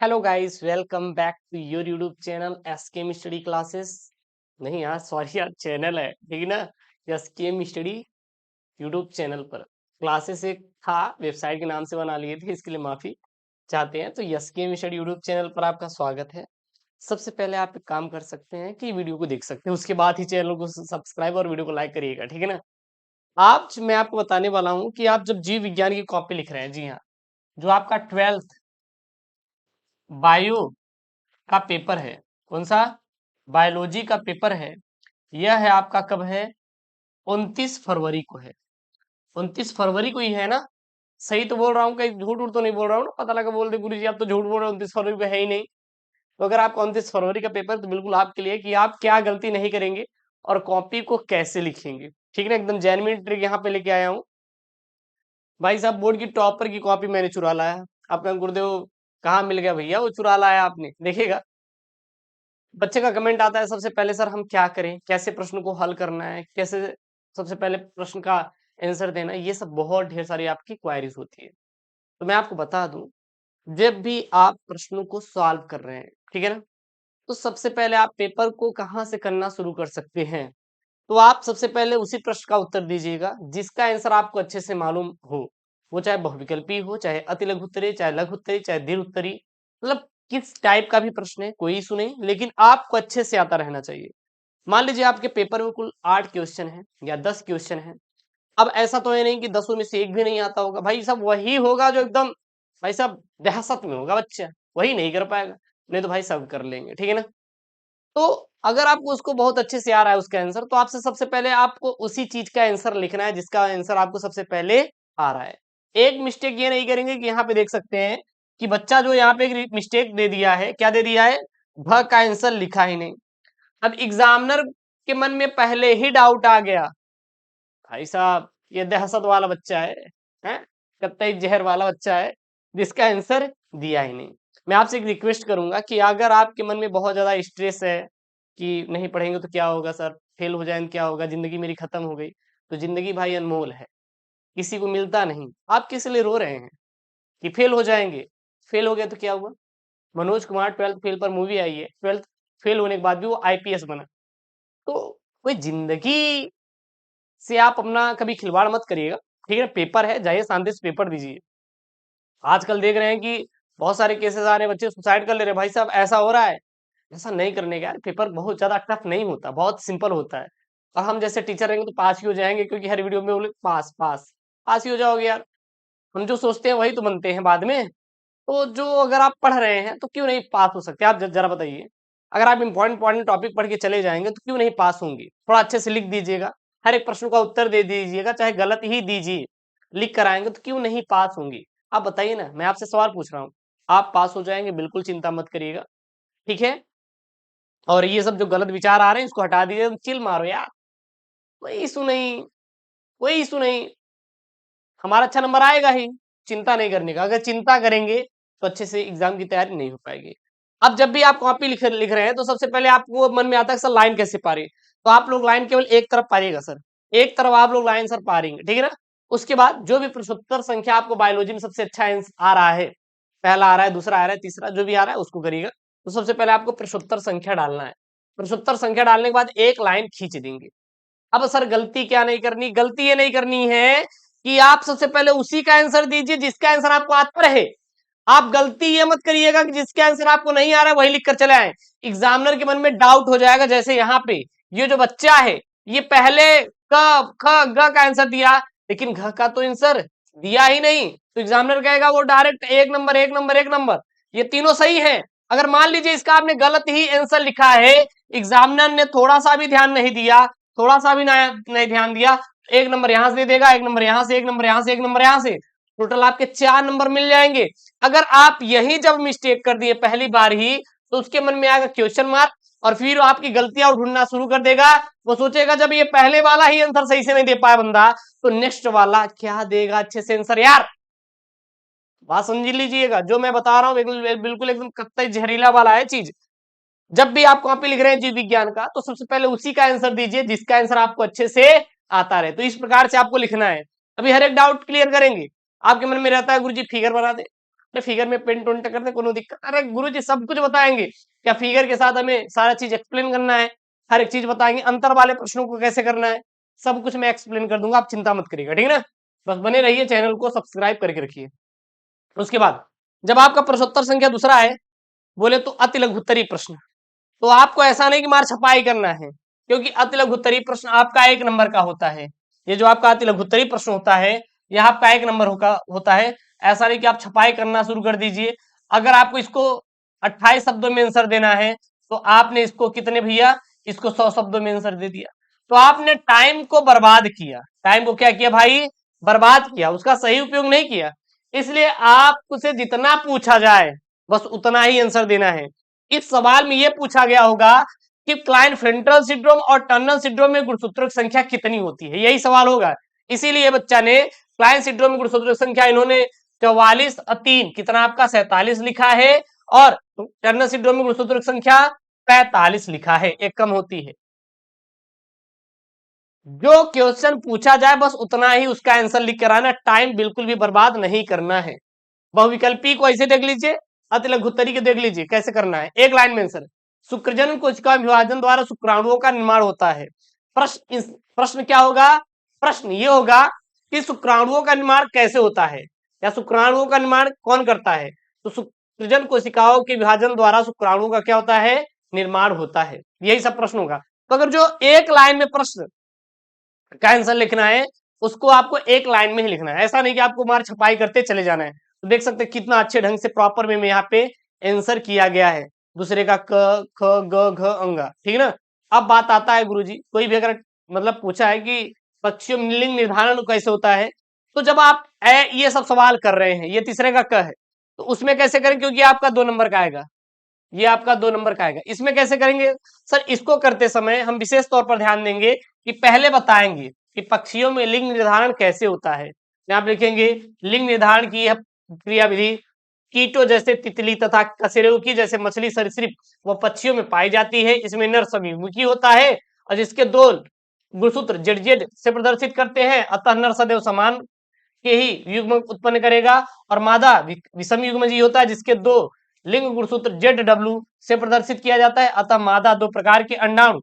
Hello guys, welcome back to your YouTube channel SKM study classes. नहीं यार, sorry यार, channel है ठीक है ना। एसकेएम स्टडी यूट्यूब चैनल पर क्लासेस एक था, वेबसाइट के नाम से बना लिए थे, इसके लिए माफी चाहते हैं। तो एसकेएम स्टडी यूट्यूब चैनल पर आपका स्वागत है। सबसे पहले आप एक काम कर सकते हैं कि वीडियो को देख सकते हैं, उसके बाद ही चैनल को सब्सक्राइब और वीडियो को लाइक करिएगा, ठीक है ना। आज मैं आपको बताने वाला हूँ कि आप जब जीव विज्ञान की कॉपी लिख रहे हैं, जी हाँ, जो आपका 12th बायो का पेपर है, कौन सा, बायोलॉजी का पेपर है, यह है आपका कब है, 29 फरवरी को है। 29 फरवरी को ही है ना। सही तो बोल रहा हूँ, कहीं झूठ वूठ तो नहीं बोल रहा हूँ ना। पता लगा बोल दे गुरु जी आप तो झूठ बोल रहे हो, 29 फरवरी को है ही नहीं। तो अगर आपका 29 फरवरी का पेपर, तो बिल्कुल आपके लिए कि आप क्या गलती नहीं करेंगे और कॉपी को कैसे लिखेंगे, ठीक है ना। एकदम जेन्युइन ट्रिक यहाँ पे लेके आया हूँ भाई साहब। बोर्ड की टॉपर की कॉपी मैंने चुरा लाया। आपका गुरुदेव कहाँ मिल गया भैया, वो चुरा लाया आपने, देखिएगा। बच्चे का कमेंट आता है सबसे पहले, सर हम क्या करें, कैसे प्रश्न को हल करना है, कैसे सबसे पहले प्रश्न का आंसर देना है, ये सब बहुत ढेर सारी आपकी क्वायरीज होती है। तो मैं आपको बता दूं, जब भी आप प्रश्नों को सॉल्व कर रहे हैं, ठीक है ना, तो सबसे पहले आप पेपर को कहाँ से करना शुरू कर सकते हैं। तो आप सबसे पहले उसी प्रश्न का उत्तर दीजिएगा जिसका आंसर आपको अच्छे से मालूम हो। वो चाहे बहुविकल्पी हो, चाहे अति लघु उत्तरीय, चाहे लघु उत्तरीय, चाहे दीर्घ उत्तरीय, मतलब किस टाइप का भी प्रश्न है, कोई इशू नहीं, लेकिन आपको अच्छे से आता रहना चाहिए। मान लीजिए आपके पेपर में कुल 8 क्वेश्चन है या 10 क्वेश्चन है। अब ऐसा तो है नहीं कि 10 में से एक भी नहीं आता होगा, भाई साहब वही होगा जो एकदम, भाई साहब दहशत में होगा बच्चा, वही नहीं कर पाएगा। नहीं तो भाई सब कर लेंगे, ठीक है ना। तो अगर आपको उसको बहुत अच्छे से आ रहा है उसका आंसर, तो आपसे सबसे पहले आपको उसी चीज का आंसर लिखना है जिसका आंसर आपको सबसे पहले आ रहा है। एक मिस्टेक ये नहीं करेंगे कि यहाँ पे देख सकते हैं कि बच्चा जो यहाँ पे एक मिस्टेक दे दिया है, क्या दे दिया है, भ का आंसर लिखा ही नहीं। अब एग्जामिनर के मन में पहले ही डाउट आ गया, भाई साहब ये दहशत वाला बच्चा है, कतई जहर वाला बच्चा है जिसका आंसर दिया ही नहीं। मैं आपसे एक रिक्वेस्ट करूंगा कि अगर आपके मन में बहुत ज्यादा स्ट्रेस है कि नहीं पढ़ेंगे तो क्या होगा सर, फेल हो जाए तो क्या होगा, जिंदगी मेरी खत्म हो गई, तो जिंदगी भाई अनमोल है, किसी को मिलता नहीं। आप किस लिए रो रहे हैं कि फेल हो जाएंगे। फेल हो गए तो क्या हुआ, मनोज कुमार 12th फेल पर मूवी आई है, 12th फेल होने के बाद भी वो आईपीएस बना। तो कोई जिंदगी से आप अपना कभी खिलवाड़ मत करिएगा, ठीक है। पेपर है, जाइए शांति से पेपर दीजिए। आजकल देख रहे हैं कि बहुत सारे केसेस आ रहे हैं, बच्चे सुसाइड कर ले रहे हैं, भाई साहब ऐसा हो रहा है। ऐसा नहीं करने का यार, पेपर बहुत ज्यादा टफ नहीं होता, बहुत सिंपल होता है। और हम जैसे टीचर रहेंगे तो पास ही हो जाएंगे, क्योंकि हर वीडियो में बोले पास पास, पास ही हो जाओगे यार। हम जो सोचते हैं वही तो बनते हैं बाद में। तो जो अगर आप पढ़ रहे हैं तो क्यों नहीं पास हो सकते, आप जरा बताइए। अगर आप इंपॉर्टेंट इंपॉर्टेंट टॉपिक पढ़ के चले जाएंगे तो क्यों नहीं पास होंगे। थोड़ा अच्छे से लिख दीजिएगा, हर एक प्रश्न का उत्तर दे दीजिएगा, चाहे गलत ही दीजिए, लिख कर आएंगे तो क्यों नहीं पास होंगे। आप बताइए ना, मैं आपसे सवाल पूछ रहा हूँ। आप पास हो जाएंगे, बिल्कुल चिंता मत करिएगा, ठीक है। और ये सब जो गलत विचार आ रहे हैं इसको हटा दीजिए, चिल मारो यार, कोई इशू नहीं, कोई इशू नहीं। हमारा अच्छा नंबर आएगा ही, चिंता नहीं करने का। अगर चिंता करेंगे तो अच्छे से एग्जाम की तैयारी नहीं हो पाएगी। अब जब भी आप कॉपी लिख रहे हैं तो सबसे पहले आपको मन में आता है सर लाइन कैसे पारे। तो आप लोग लाइन केवल एक तरफ पारिएगा सर, एक तरफ आप लोग लाइन सर पारेंगे, ठीक है ना। उसके बाद जो भी प्रश्नोत्तर संख्या आपको बायोलॉजी में सबसे अच्छा आ रहा है, पहला आ रहा है, दूसरा आ रहा है, तीसरा जो भी आ रहा है उसको करिएगा। तो सबसे पहले आपको प्रश्नोत्तर संख्या डालना है। प्रश्नोत्तर संख्या डालने के बाद एक लाइन खींच देंगे। अब सर गलती क्या नहीं करनी, गलती ये नहीं करनी है कि आप सबसे पहले उसी का आंसर दीजिए जिसका आंसर आपको आता रहे। आप गलती ये मत करिएगा कि जिसके आंसर आपको नहीं आ रहा है वही लिख कर चले आए। एग्जामिनर के मन में डाउट हो जाएगा, जैसे यहाँ पे ये जो बच्चा है, ये पहले क ख ग का आंसर दिया, लेकिन घ का तो आंसर दिया ही नहीं। तो एग्जामिनर कहेगा वो डायरेक्ट एक नंबर एक नंबर एक नंबर, ये तीनों सही है। अगर मान लीजिए इसका आपने गलत ही आंसर लिखा है, एग्जामिनर ने थोड़ा सा भी ध्यान नहीं दिया, थोड़ा सा भी नहीं ध्यान दिया, एक नंबर यहां से दे देगा, एक नंबर यहां से, एक नंबर यहां से, एक नंबर यहां से, टोटल आपके 4 नंबर मिल जाएंगे। अगर आप यही जब मिस्टेक कर दिए पहली बार ही, तो उसके मन में आएगा क्वेश्चन मार्क, और फिर आपकी गलतियां ढूंढना शुरू कर देगा। वो सोचेगा जब ये पहले वाला ही आंसर सही से नहीं दे पाया बंदा, तो नेक्स्ट वाला क्या देगा अच्छे से आंसर यार। बात समझ लीजिएगा, जो मैं बता रहा हूँ बिल्कुल बिल्कुल एकदम कत्तई जहरीला वाला है चीज। जब भी आप कॉपी लिख रहे हैं जीव विज्ञान का, तो सबसे पहले उसी का आंसर दीजिए जिसका आंसर आपको अच्छे से आता रहे। तो इस प्रकार से आपको लिखना है। अभी हर एक डाउट क्लियर करेंगे। आपके मन में रहता है गुरुजी फिगर बना दे, फिगर में पेंट उंट करते कोनो दिक्कत? अरे गुरुजी सब कुछ बताएंगे, क्या फिगर के साथ हमें सारा चीज एक्सप्लेन करना है, हर एक चीज बताएंगे, अंतर वाले प्रश्नों को कैसे करना है, सब कुछ मैं एक्सप्लेन कर दूंगा, आप चिंता मत करिएगा, ठीक है ना। बस बने रहिए, चैनल को सब्सक्राइब करके रखिए। उसके बाद जब आपका प्रश्नोत्तर संख्या दूसरा है, बोले तो अति लघुत्तरी प्रश्न, तो आपको ऐसा नहीं कि मार छपाई करना है, क्योंकि अति लघुत्तरी प्रश्न आपका 1 नंबर का होता है। ये जो आपका अति लघुत्तरी प्रश्न होता है, यह आपका 1 नंबर होता है। ऐसा नहीं कि आप छपाई करना शुरू कर दीजिए। अगर आपको इसको 28 शब्दों में आंसर देना है, तो आपने इसको कितने भैया, इसको 100 शब्दों में आंसर दे दिया, तो आपने टाइम को बर्बाद किया। टाइम को क्या किया भाई, बर्बाद किया, उसका सही उपयोग नहीं किया। इसलिए आपसे जितना पूछा जाए बस उतना ही आंसर देना है। इस सवाल में यह पूछा गया होगा कि क्लाइनफेल्टर सिंड्रोम और टर्नर सिंड्रोम में गुणसूत्रों की संख्या कितनी होती है, यही सवाल होगा। इसीलिए बच्चा ने क्लाइन सिंड्रोम में गुणसूत्रों की संख्या इन्होंने 44 और 3 कितना आपका 47 लिखा है, और टर्नर सिंड्रोम में गुणसूत्रों की संख्या 45 लिखा है, एक कम होती है। जो क्वेश्चन पूछा जाए बस उतना ही उसका आंसर लिख कर आना, टाइम बिल्कुल भी बर्बाद नहीं करना है। बहुविकल्पी को ऐसे देख लीजिए, अति लघुत्तरी को देख लीजिए कैसे करना है, एक लाइन में आंसर। शुक्रजनन कोशिका विभाजन द्वारा शुक्राणुओं का निर्माण होता है। प्रश्न क्या होगा, प्रश्न ये होगा कि शुक्राणुओं का निर्माण कैसे होता है, या शुक्राणुओं का निर्माण कौन करता है। तो शुक्रजन कोशिकाओं के विभाजन द्वारा शुक्राणुओं का क्या होता है, निर्माण होता है। यही सब प्रश्न होगा। तो अगर जो एक लाइन में प्रश्न का आंसर लिखना है, उसको आपको एक लाइन में ही लिखना है, ऐसा नहीं कि आपको मार छपाई करते चले जाना है। तो देख सकते हैं कितना अच्छे ढंग से प्रॉपर वे में यहाँ पे आंसर किया गया है, दूसरे का क ख ग घ अंगा, ठीक है ना। अब बात आता है गुरुजी, कोई भी अगर मतलब पूछा है कि पक्षियों में लिंग निर्धारण कैसे होता है, तो जब आप ये सब सवाल कर रहे हैं, ये तीसरे का क है, तो उसमें कैसे करें, क्योंकि आपका 2 नंबर का आएगा, ये आपका 2 नंबर का आएगा। इसमें कैसे करेंगे सर, इसको करते समय हम विशेष तौर पर ध्यान देंगे कि पहले बताएंगे कि पक्षियों में लिंग निर्धारण कैसे होता है। यहाँ पे लिखेंगे लिंग निर्धारण की यह क्रिया विधि कीटों जैसे तितली तथा कशेरुकी जैसे मछली सरीसृप व पक्षियों में पाई जाती है। इसमें नर समयुग्मकी होता है और जिसके 2 गुणसूत्र जेड जेड से प्रदर्शित करते हैं, अतः नर सदैव समान के ही युग्म उत्पन्न करेगा, और मादा विषम युग्मजी होता है जिसके 2 लिंग गुणसूत्र जेड डब्ल्यू से प्रदर्शित किया जाता है, अतः मादा 2 प्रकार के अंडाणु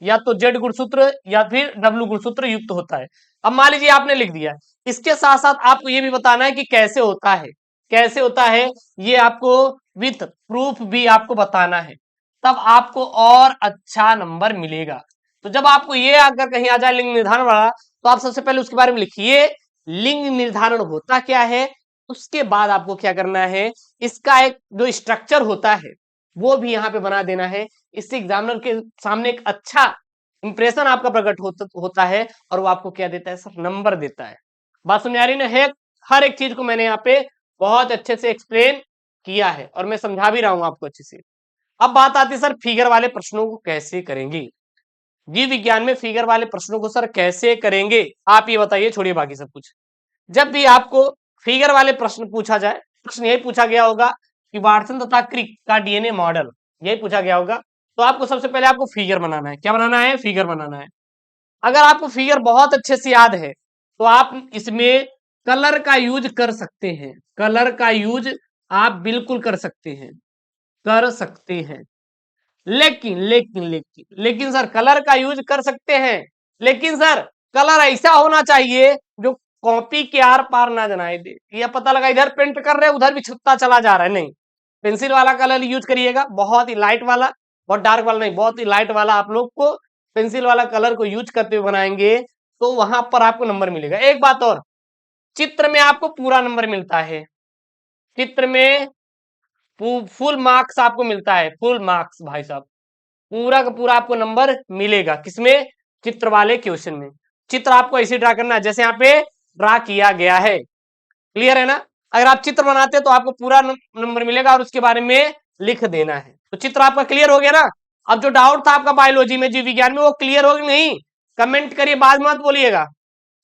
या तो जेड गुणसूत्र या फिर डब्ल्यू गुणसूत्र युक्त होता है। अब मान लीजिए आपने लिख दिया, इसके साथ साथ आपको ये भी बताना है कि कैसे होता है, कैसे होता है, ये आपको विथ प्रूफ भी आपको बताना है, तब आपको और अच्छा नंबर मिलेगा। तो जब आपको ये अगर कहीं आ जाए लिंग निर्धारण वाला, तो आप सबसे पहले उसके बारे में लिखिए, लिंग निर्धारण होता क्या है। उसके बाद आपको क्या करना है, इसका एक जो स्ट्रक्चर होता है वो भी यहाँ पे बना देना है। इससे एग्जामिनर के सामने एक अच्छा इंप्रेशन आपका प्रकट होता है, और वो आपको क्या देता है सर, नंबर देता है। बात समझ आ रही ना, हर एक चीज को मैंने यहाँ पे बहुत अच्छे से एक्सप्लेन किया है, और मैं समझा भी रहा हूं आपको अच्छे से। अब बात आती है सर फिगर वाले प्रश्नों को कैसे करेंगे। जीव विज्ञान में फिगर वाले प्रश्नों को सर कैसे करेंगे, आप ये बताइए, छोड़िए बाकी सब कुछ। जब भी आपको फिगर वाले प्रश्न पूछा जाए, प्रश्न यही पूछा गया होगा कि वाटसन तथा क्रिक का डीएनए मॉडल, यही पूछा गया होगा, तो आपको सबसे पहले आपको फिगर बनाना है। क्या बनाना है, फिगर बनाना है। अगर आपको फिगर बहुत अच्छे से याद है, तो आप इसमें कलर का यूज कर सकते हैं, कलर का यूज आप बिल्कुल कर सकते हैं, कर सकते हैं। लेकिन लेकिन लेकिन लेकिन सर कलर का यूज कर सकते हैं, लेकिन सर कलर ऐसा होना चाहिए जो कॉपी के आर पार ना जनाए दे, या पता लगा इधर पेंट कर रहे उधर भी छुट्टा चला जा रहा है, नहीं। पेंसिल वाला कलर यूज करिएगा, बहुत ही लाइट वाला, बहुत डार्क वाला नहीं, बहुत ही लाइट वाला आप लोग को पेंसिल वाला कलर को यूज करते हुए बनाएंगे, तो वहां पर आपको नंबर मिलेगा। एक बात और, चित्र में आपको पूरा नंबर मिलता है, चित्र में फुल मार्क्स आपको मिलता है, फुल मार्क्स भाई साहब, पूरा का पूरा आपको नंबर मिलेगा। किसमें, चित्र वाले क्वेश्चन में। चित्र आपको ऐसे ड्रा करना है जैसे यहाँ पे ड्रा किया गया है, क्लियर है ना। अगर आप चित्र बनाते हैं तो आपको पूरा नंबर मिलेगा, और उसके बारे में लिख देना है। तो चित्र आपका क्लियर हो गया ना। अब जो डाउट था आपका बायोलॉजी में, जीव विज्ञान में, वो क्लियर हो गया नहीं, कमेंट करिए, बाद में मत बोलिएगा।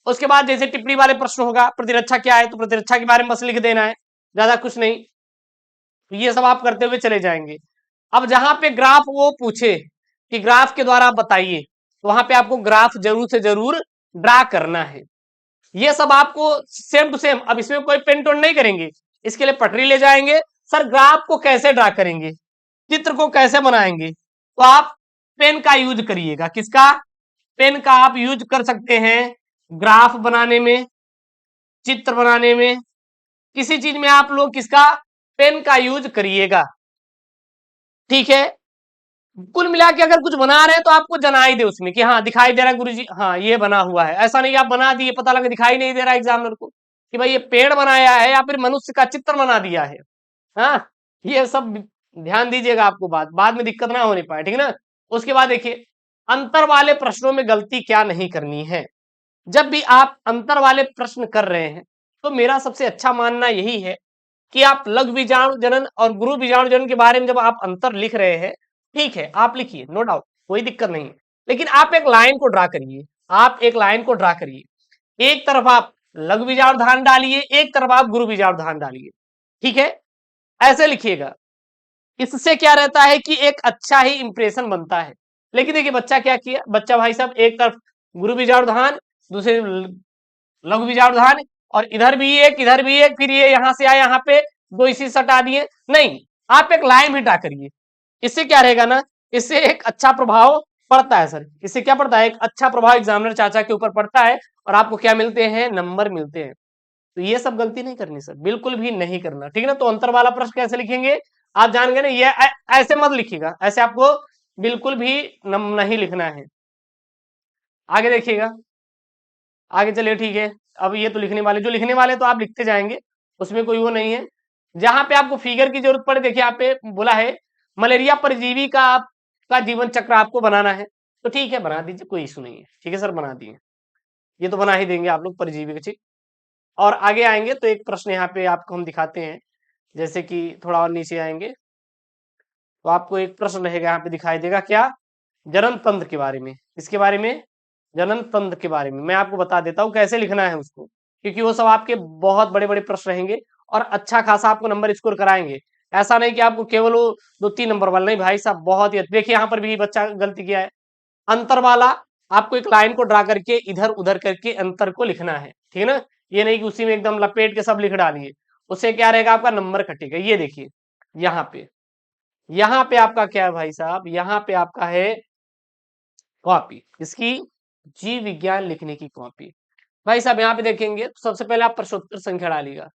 उसके बाद जैसे टिप्पणी वाले प्रश्न होगा, प्रतिरक्षा क्या है, तो प्रतिरक्षा के बारे में बस लिख देना है, ज्यादा कुछ नहीं। ये सब आप करते हुए चले जाएंगे। अब जहां पे ग्राफ वो पूछे कि ग्राफ के द्वारा आप बताइए, तो वहां पे आपको ग्राफ जरूर से जरूर ड्रा करना है। ये सब आपको सेम टू सेम, अब इसमें कोई पेन टोन नहीं करेंगे, इसके लिए पटरी ले जाएंगे। सर ग्राफ को कैसे ड्रा करेंगे, चित्र को कैसे बनाएंगे, तो आप पेन का यूज करिएगा। किसका? पेन का आप यूज कर सकते हैं ग्राफ बनाने में, चित्र बनाने में, किसी चीज में आप लोग किसका? पेन का यूज करिएगा। ठीक है, कुल मिला के अगर कुछ बना रहे हैं तो आपको जनाई दे उसमें कि हाँ दिखाई दे रहा है गुरुजी, हाँ ये बना हुआ है। ऐसा नहीं आप बना दिए, पता लगा दिखाई नहीं दे रहा एग्जामिनर को कि भाई ये पेड़ बनाया है या फिर मनुष्य का चित्र बना दिया है। हाँ, ये सब ध्यान दीजिएगा, आपको बाद में दिक्कत ना होने पाए, ठीक है ना। उसके बाद देखिए, अंतर वाले प्रश्नों में गलती क्या नहीं करनी है। जब भी आप अंतर वाले प्रश्न कर रहे हैं तो मेरा सबसे अच्छा मानना यही है कि आप लघु बीजाणु जनन और गुरु बीजाणु जनन के बारे में जब आप अंतर लिख रहे हैं, ठीक है आप लिखिए, नो डाउट, कोई दिक्कत नहीं है, लेकिन आप एक लाइन को ड्रा करिए। आप एक लाइन को ड्रा करिए, एक तरफ आप लघु बीजाणु डालिए, एक तरफ आप गुरु बीजाणु डालिए। ठीक है, ऐसे लिखिएगा। इससे क्या रहता है कि एक अच्छा ही इंप्रेशन बनता है। लेकिन देखिए बच्चा क्या किया, बच्चा भाई साहब एक तरफ गुरु बीजाणु दूसरे लघु बीजाणु और इधर भी एक, इधर भी एक, फिर ये यहां से आया यहाँ पे दो इसी सटा दिए। नहीं, आप एक लाइन भी ड्रा करिए। इससे क्या रहेगा ना, इससे एक अच्छा प्रभाव पड़ता है सर। इससे क्या पड़ता है? एक अच्छा प्रभाव एग्जामिनर चाचा के ऊपर पड़ता है और आपको क्या मिलते हैं? नंबर मिलते हैं। तो ये सब गलती नहीं करनी सर, बिल्कुल भी नहीं करना, ठीक है ना। तो अंतर वाला प्रश्न कैसे लिखेंगे आप जान गए ना, ये ऐसे मत लिखिएगा, ऐसे आपको बिल्कुल भी नहीं लिखना है। आगे देखिएगा, आगे चलिए, ठीक है। अब ये तो लिखने वाले, जो लिखने वाले तो आप लिखते जाएंगे, उसमें कोई वो नहीं है। जहां पे आपको फिगर की जरूरत पड़े, देखिए यहाँ पे बोला है मलेरिया परजीवी का आपका जीवन चक्र आपको बनाना है, तो ठीक है बना दीजिए, कोई इशू नहीं है। ठीक है सर, बना दिए, ये तो बना ही देंगे आप लोग परजीवी का। ठीक, और आगे आएंगे तो एक प्रश्न यहाँ पे आपको हम दिखाते हैं, जैसे कि थोड़ा और नीचे आएंगे तो आपको एक प्रश्न रहेगा यहाँ पे, दिखाई देगा क्या? जनन तंत्र के बारे में। इसके बारे में, जनन तंत्र के बारे में मैं आपको बता देता हूँ कैसे लिखना है उसको, क्योंकि वो सब आपके बहुत बड़े बड़े प्रश्न रहेंगे और अच्छा खासा आपको नंबर स्कोर कराएंगे। ऐसा नहीं कि आपको केवल वो 2-3 नंबर वाला, नहीं भाई साहब, बहुत ही। देखिए यहाँ पर भी बच्चा गलती किया है, अंतर वाला आपको एक लाइन को ड्रा करके इधर उधर करके अंतर को लिखना है, ठीक है ना। ये नहीं कि उसी में एकदम लपेट के सब लिख डालिए, उससे क्या रहेगा? आपका नंबर कटेगा। ये देखिए यहाँ पे आपका क्या है भाई साहब, यहाँ पे आपका है कॉपी, इसकी जीव विज्ञान लिखने की कॉपी। भाई साहब यहाँ पे देखेंगे तो सबसे पहले आप प्रश्नोत्तर संख्या डालिएगा।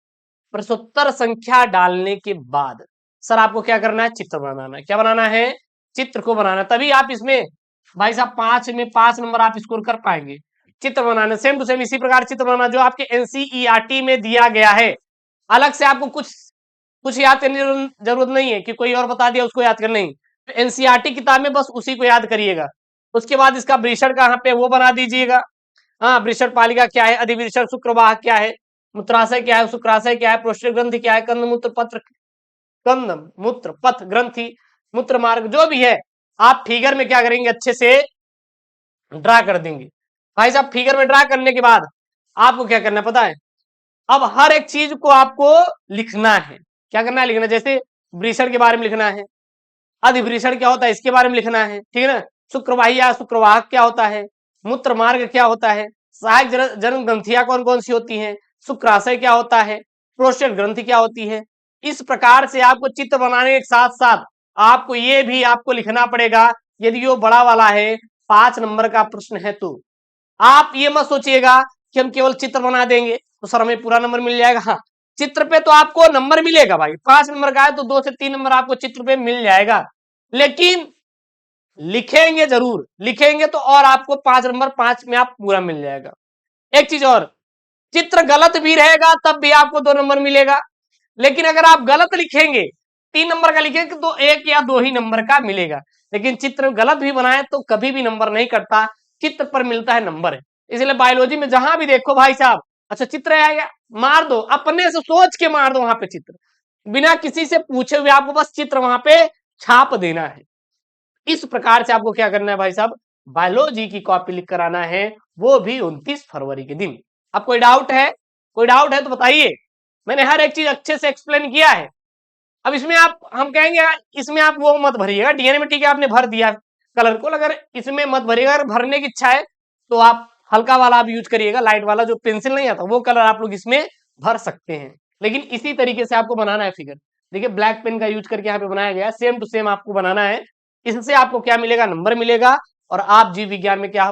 प्रश्नोत्तर संख्या डालने के बाद सर आपको क्या करना है? चित्र बनाना है। क्या बनाना है? चित्र को बनाना, तभी आप इसमें भाई साहब 5 में 5 नंबर आप स्कोर कर पाएंगे। चित्र बनाना सेम टू सेम इसी प्रकार चित्र बनाना जो आपके एनसीईआरटी में दिया गया है। अलग से आपको कुछ कुछ याद करने की जरूरत नहीं है कि कोई और बता दिया उसको याद करना, नहीं। तो एनसीईआरटी किताब में बस उसी को याद करिएगा। उसके बाद इसका वृषण कहाँ पे वो बना दीजिएगा। हाँ, वृषण पालिका क्या है, अधिवृषण शुक्रवाह क्या है, मूत्राशय क्या है, शुक्राशय क्या है, प्रोस्टेट ग्रंथि क्या है, कंद मूत्र पत्र, कंद मूत्र पथ ग्रंथि, मूत्र मार्ग, जो भी है आप फिगर में क्या करेंगे? अच्छे से ड्रा कर देंगे। भाई साहब फिगर में ड्रा करने के बाद आपको क्या करना है पता है? अब हर एक चीज को आपको लिखना है। क्या करना है? लिखना। जैसे वृषण के बारे में लिखना है, अधिवृषण क्या होता है इसके बारे में लिखना है, ठीक है ना। शुक्रवाही या शुक्रवाहक क्या होता है, मूत्र मार्ग क्या होता है, सहायक जन्म ग्रंथियां कौन कौन सी होती हैं, शुक्राशय क्या होता है, प्रोस्टेट ग्रंथि क्या होती है। इस प्रकार से आपको चित्र बनाने के साथ साथ आपको ये भी आपको लिखना पड़ेगा। यदि वो बड़ा वाला है 5 नंबर का प्रश्न है तो आप ये मत सोचिएगा कि हम केवल चित्र बना देंगे तो सर हमें पूरा नंबर मिल जाएगा। हाँ, चित्र पे तो आपको नंबर मिलेगा भाई, 5 नंबर का है तो 2 से 3 नंबर आपको चित्र पे मिल जाएगा, लेकिन लिखेंगे जरूर, लिखेंगे तो और आपको 5 नंबर 5 में आप पूरा मिल जाएगा। एक चीज और, चित्र गलत भी रहेगा तब भी आपको 2 नंबर मिलेगा, लेकिन अगर आप गलत लिखेंगे 3 नंबर का लिखेंगे तो 1 या 2 ही नंबर का मिलेगा। लेकिन चित्र गलत भी बनाए तो कभी भी नंबर नहीं कटता, चित्र पर मिलता है नंबर है। इसलिए बायोलॉजी में जहां भी देखो भाई साहब, अच्छा चित्र आएगा मार दो, अपने से सोच के मार दो वहां पे चित्र, बिना किसी से पूछे हुए आपको बस चित्र वहां पे छाप देना है। इस प्रकार से आपको क्या करना है भाई साहब? बायोलॉजी की कॉपी लिख कर आना है, वो भी 29 फरवरी के दिन। अब कोई डाउट है? कोई डाउट है तो बताइए, मैंने हर एक चीज अच्छे से एक्सप्लेन किया है। अब इसमें आप, हम कहेंगे इसमें आप वो मत भरिएगा, डीएनए में ठीक है आपने भर दिया कलर को, अगर इसमें मत भरिएगा, अगर भरने की इच्छा है तो आप हल्का वाला आप यूज करिएगा, लाइट वाला जो पेंसिल नहीं आता वो कलर आप लोग इसमें भर सकते हैं। लेकिन इसी तरीके से आपको बनाना है फिगर। देखिए ब्लैक पेन का यूज करके यहाँ पे बनाया गया है, सेम टू सेम आपको बनाना है। इससे आपको क्या मिलेगा, नंबर मिलेगा, और आप जीव विज्ञान में क्या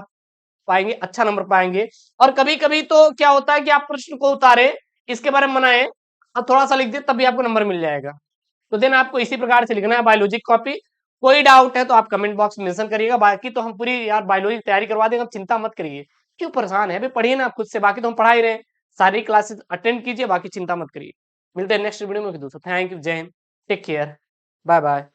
पाएंगे, अच्छा नंबर पाएंगे। और कभी कभी तो क्या होता है कि आप प्रश्न को उतारे, इसके बारे में बनाए और थोड़ा सा लिख दे, तब भी आपको नंबर मिल जाएगा। तो देन आपको इसी प्रकार से लिखना है बायोलॉजी कॉपी। कोई डाउट है तो आप कमेंट बॉक्स में मेंशन करिएगा, बाकी तो हम पूरी यार बायोलॉजी की तैयारी करवा देंगे, आप चिंता मत करिए। क्यों परेशान है, अभी पढ़िए ना आप खुद से, बाकी तो हम पढ़ा ही रहे हैं। सारी क्लासेस अटेंड कीजिए, बाकी चिंता मत करिए। मिलते हैं नेक्स्ट वीडियो में दोस्तों। थैंक यू, जय हिंद, टेक केयर, बाय बाय।